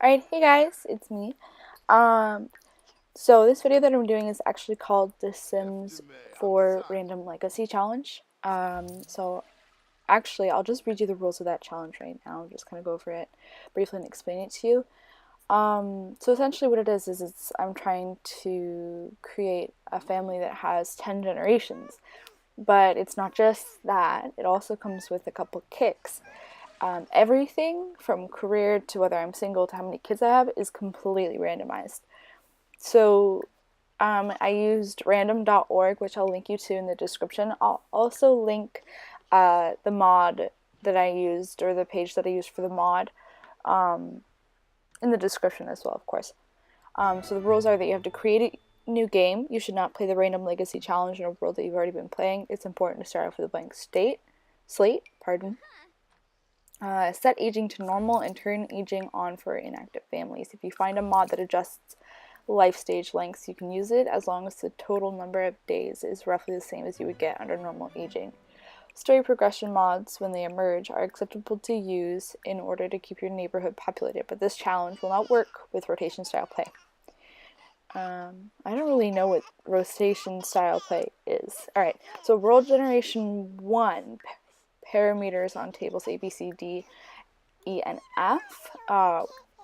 Alright, hey guys, it's me. Um, so this video that I'm doing is actually called The Sims 4 Random Legacy Challenge. So actually, I'll just read you the rules of that challenge right now, just kind of go over it briefly and explain it to you. So essentially what it is I'm trying to create a family that has 10 generations. But it's not just that, it also comes with a couple kicks. Everything from career to whether I'm single to how many kids I have is completely randomized. So I used random.org, which I'll link you to in the description. I'll also link the mod that I used, or the page that I used for the mod, in the description as well, of course. So the rules are that you have to create a new game. You should not play the Random Legacy Challenge in a world that you've already been playing. It's important to start off with a blank slate. Set aging to normal and turn aging on for inactive families. If you find a mod that adjusts life stage lengths, you can use it as long as the total number of days is roughly the same as you would get under normal aging. Story progression mods, when they emerge, are acceptable to use in order to keep your neighborhood populated, but this challenge will not work with rotation style play. I don't really know what rotation style play is. Alright, so World Generation 1 parameters on tables A, B, C, D, E, and F,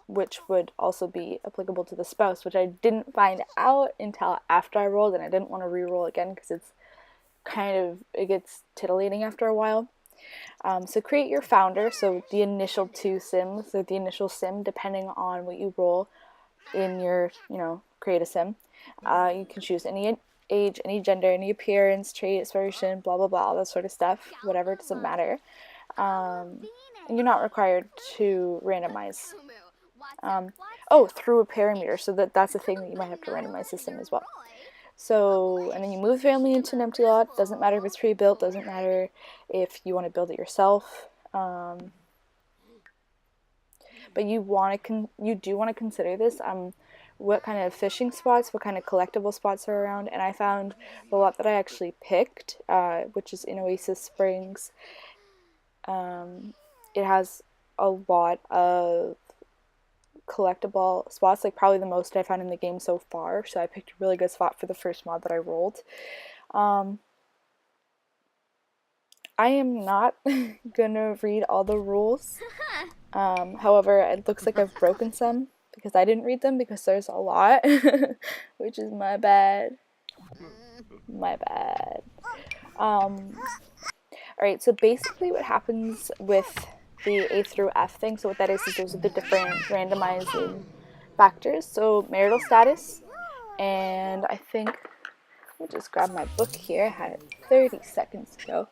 which would also be applicable to the spouse, which I didn't find out until after I rolled, and I didn't want to re-roll again because it gets titillating after a while. So create your founder, so the initial two sims, or the initial sim, depending on what you roll in your, create a sim. You can choose any age, any gender, any appearance, trait, aspiration, blah, blah, blah, all that sort of stuff, whatever, it doesn't matter. And you're not required to randomize. Through a parameter, so that's a thing that you might have to randomize the sim as well. So, and then you move family into an empty lot. Doesn't matter if it's pre-built, doesn't matter if you want to build it yourself. But you do want to consider this. What kind of fishing spots, what kind of collectible spots are around, and I found the lot that I actually picked, which is in Oasis Springs. It has a lot of collectible spots, like probably the most I found in the game so far, so I picked a really good spot for the first mod that I rolled. I am not gonna read all the rules. However, it looks like I've broken some because I didn't read them because there's a lot, which is my bad. My bad. Alright, so basically what happens with the A through F thing, so what that is those are the different randomizing factors. So marital status, and I think, let me just grab my book here, I had it 30 seconds ago.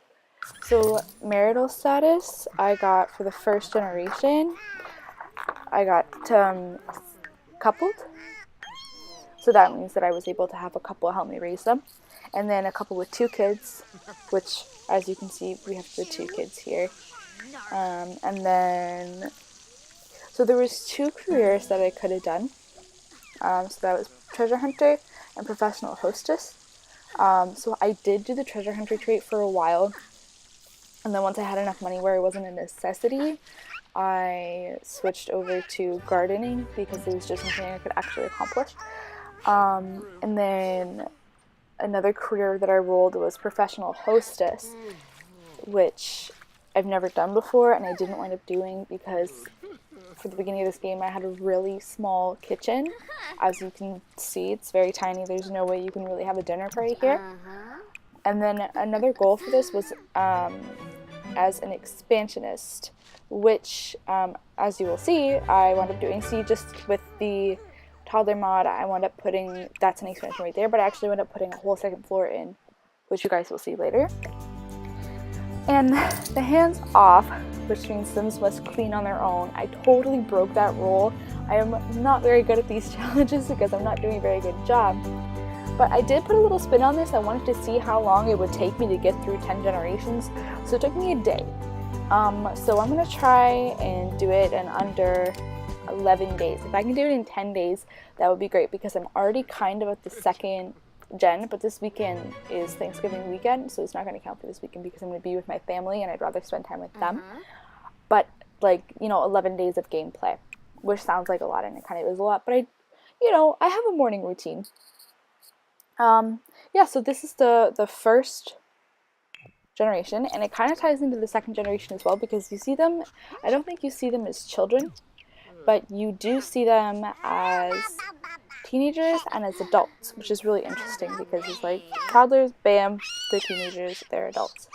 So marital status, I got for the first generation, I got coupled. So that means that I was able to have a couple help me raise them. And then a couple with 2 kids, which, as you can see, we have the 2 kids here. And then, so there was 2 careers that I could have done. So that was treasure hunter and professional hostess. So I did do the treasure hunter trait for a while. And then once I had enough money where it wasn't a necessity, I switched over to gardening because it was just something I could actually accomplish. And then another career that I rolled was professional hostess, which I've never done before and I didn't wind up doing because for the beginning of this game I had a really small kitchen. As you can see, it's very tiny. There's no way you can really have a dinner party here. And then another goal for this was as an expansionist, which, as you will see, I wound up doing. See, just with the toddler mod, I wound up putting, that's an expansion right there, but I actually wound up putting a whole second floor in, which you guys will see later. And the hands off, which means Sims must clean on their own. I totally broke that rule. I am not very good at these challenges because I'm not doing a very good job. But I did put a little spin on this. I wanted to see how long it would take me to get through 10 generations. So it took me a day. So I'm going to try and do it in under 11 days. If I can do it in 10 days, that would be great because I'm already kind of at the second gen, but this weekend is Thanksgiving weekend, so it's not going to count for this weekend because I'm going to be with my family and I'd rather spend time with them. But 11 days of gameplay which sounds like a lot, and it kind of is a lot, but I have a morning routine. Yeah, so this is the first generation, and it kind of ties into the second generation as well, because you see them, I don't think you see them as children, but you do see them as teenagers and as adults, which is really interesting because it's like toddlers, bam, they're teenagers, they're adults.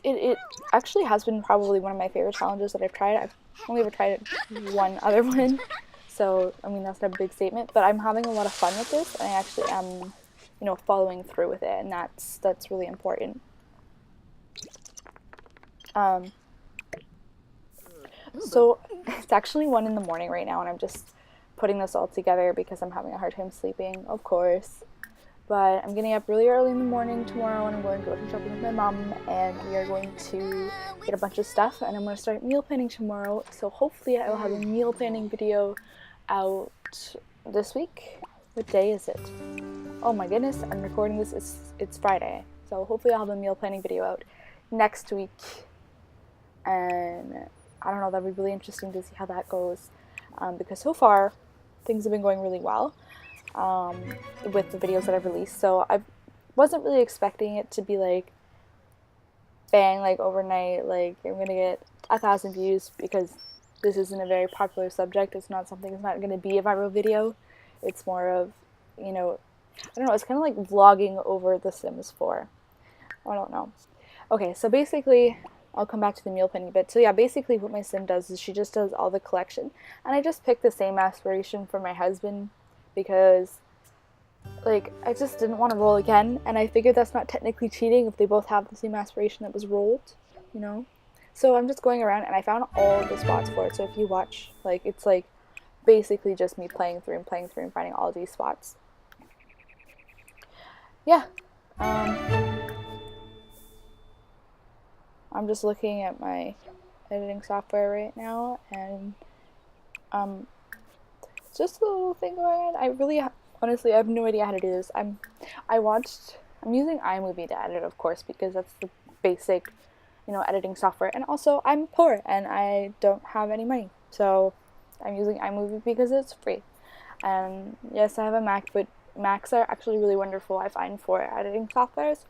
It actually has been probably one of my favorite challenges that I've tried. I've only ever tried one other one, so I mean that's not a big statement, but I'm having a lot of fun with this, and I actually am, following through with it, and that's really important. Um, so it's actually 1 in the morning right now, and I'm just putting this all together because I'm having a hard time sleeping, of course. But I'm getting up really early in the morning tomorrow, and I'm going grocery shopping with my mom, and we are going to get a bunch of stuff, and I'm going to start meal planning tomorrow. So hopefully I will have a meal planning video out this week. What day is it? Oh my goodness, I'm recording this, it's Friday. So hopefully I'll have a meal planning video out next week. And I don't know, that'd be really interesting to see how that goes. Because so far, things have been going really well. With the videos that I've released, so I wasn't really expecting it to be like bang, like overnight, like I'm gonna get 1,000 views, because this isn't a very popular subject. It's not gonna be a viral video. It's more of, I don't know, it's kind of like vlogging over The Sims 4. I don't know. Okay, so basically, I'll come back to the meal planning bit. So yeah, basically what my sim does is she just does all the collection, and I just picked the same aspiration for my husband because like I just didn't want to roll again, and I figured that's not technically cheating if they both have the same aspiration that was rolled, you know. So I'm just going around and I found all the spots for it. So if you watch, like it's like basically just me playing through and finding all these spots. Yeah. I'm just looking at my editing software right now, and it's just a little thing going on. Honestly, I have no idea how to do this. I'm using iMovie to edit, of course, because that's the basic, editing software. And also, I'm poor and I don't have any money, so I'm using iMovie because it's free. And yes, I have a Mac, but Macs are actually really wonderful, I find, for editing softwares.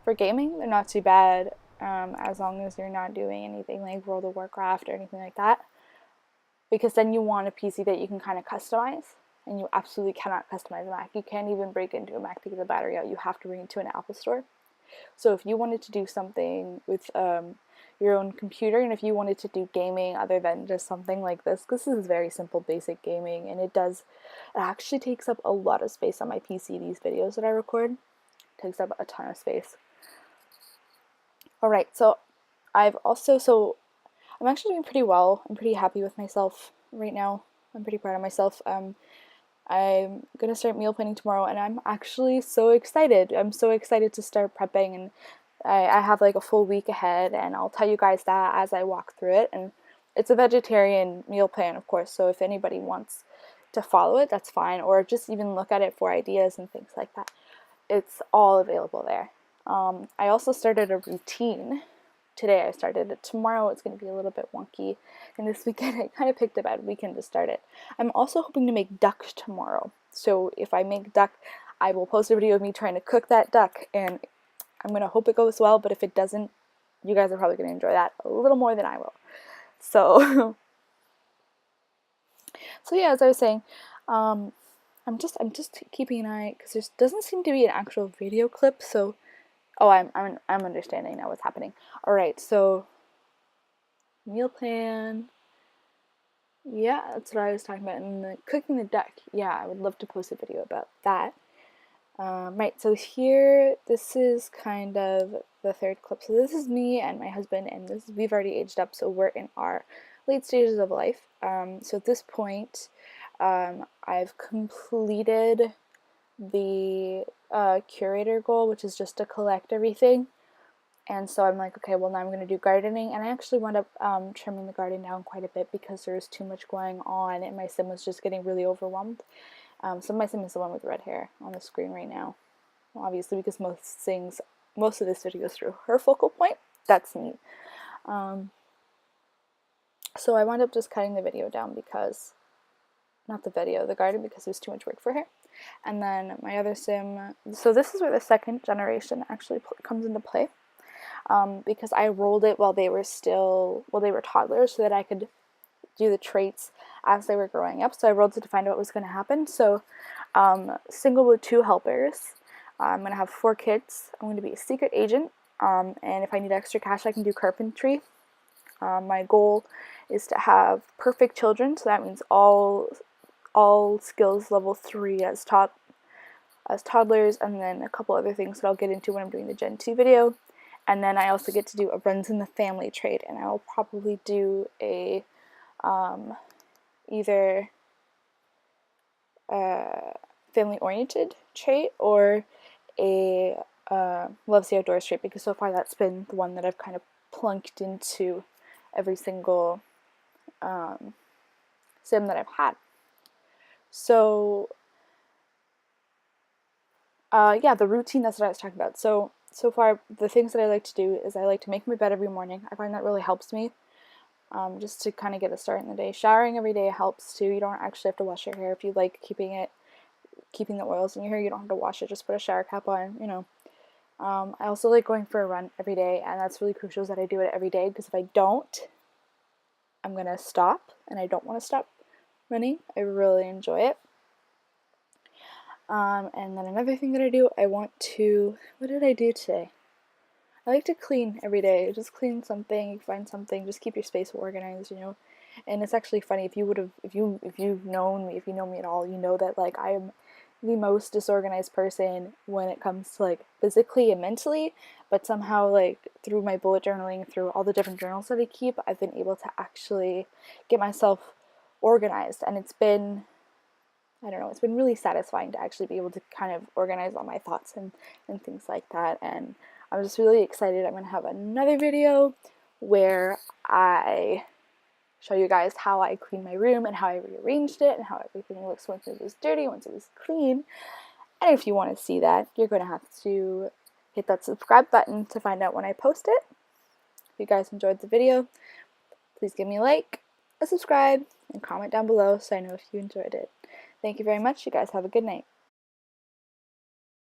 For gaming, they're not too bad, as long as you're not doing anything like World of Warcraft or anything like that. Because then you want a PC that you can kind of customize, and you absolutely cannot customize a Mac. You can't even break into a Mac to get the battery out. You have to bring it to an Apple store. So if you wanted to do something with your own computer, and if you wanted to do gaming other than just something like this is very simple, basic gaming, and it actually takes up a lot of space on my PC. These videos that I record takes up a ton of space. All right, so I'm actually doing pretty well. I'm pretty happy with myself right now. I'm pretty proud of myself. I'm gonna start meal planning tomorrow, and I'm actually so excited. I'm so excited to start prepping, and I have like a full week ahead, and I'll tell you guys that as I walk through it. And it's a vegetarian meal plan, of course, so if anybody wants to follow it, that's fine, or just even look at it for ideas and things like that. It's all available there. I also started a routine. Today I started it. Tomorrow it's going to be a little bit wonky. And this weekend I kind of picked a bad weekend to start it. I'm also hoping to make duck tomorrow. So if I make duck, I will post a video of me trying to cook that duck. And I'm going to hope it goes well. But if it doesn't, you guys are probably going to enjoy that a little more than I will. So, so yeah, as I was saying, I'm just keeping an eye, because there doesn't seem to be an actual video clip. So oh, I'm understanding now what's happening. All right, so meal plan. Yeah, that's what I was talking about. And cooking the duck. Yeah, I would love to post a video about that. Right, so here, this is kind of the third clip. So this is me and my husband, and we've already aged up, so we're in our late stages of life. So at this point, I've completed the curator goal, which is just to collect everything. And so I'm like, okay, well now I'm going to do gardening. And I actually wound up trimming the garden down quite a bit because there was too much going on, and my sim was just getting really overwhelmed. So my sim is the one with red hair on the screen right now. Obviously, because most of this video is through her focal point. That's neat. So I wound up just cutting the video down because, not the video, the garden, because it was too much work for her. And then my other sim, so this is where the second generation actually comes into play, because I rolled it while they were toddlers so that I could do the traits as they were growing up. So I rolled it to find out what was going to happen. So single with 2 helpers. I'm going to have 4 kids. I'm going to be a secret agent, and if I need extra cash, I can do carpentry. My goal is to have perfect children, so that means all skills level 3 as toddlers, and then a couple other things that I'll get into when I'm doing the Gen 2 video. And then I also get to do a runs in the family trait, and I'll probably do a either family-oriented trait or a loves the outdoors trait, because so far that's been the one that I've kind of plunked into every single sim that I've had. So yeah, the routine, that's what I was talking about. So far, the things that I like to do is I like to make my bed every morning. I find that really helps me, just to kind of get a start in the day. Showering every day helps too. You don't actually have to wash your hair if you like keeping the oils in your hair. You don't have to wash it. Just put a shower cap on, you know. I also like going for a run every day, and that's really crucial that I do it every day, because if I don't, I'm gonna stop, and I don't want to stop running. I really enjoy it. And then another thing that I do, what did I do today? I like to clean every day. Just clean something, find something, just keep your space organized, you know. And it's actually funny, if you've known me, if you know me at all, you know that like I am the most disorganized person when it comes to like physically and mentally, but somehow like through my bullet journaling, through all the different journals that I keep, I've been able to actually get myself organized, and it's been, I don't know, it's been really satisfying to actually be able to kind of organize all my thoughts and things like that. And I'm just really excited. I'm going to have another video where I show you guys how I cleaned my room and how I rearranged it and how everything looks once it was dirty, once it was clean. And if you want to see that, you're going to have to hit that subscribe button to find out when I post it. If you guys enjoyed the video, please give me a like, a subscribe, and comment down below so I know if you enjoyed it. Thank you very much. You guys have a good night.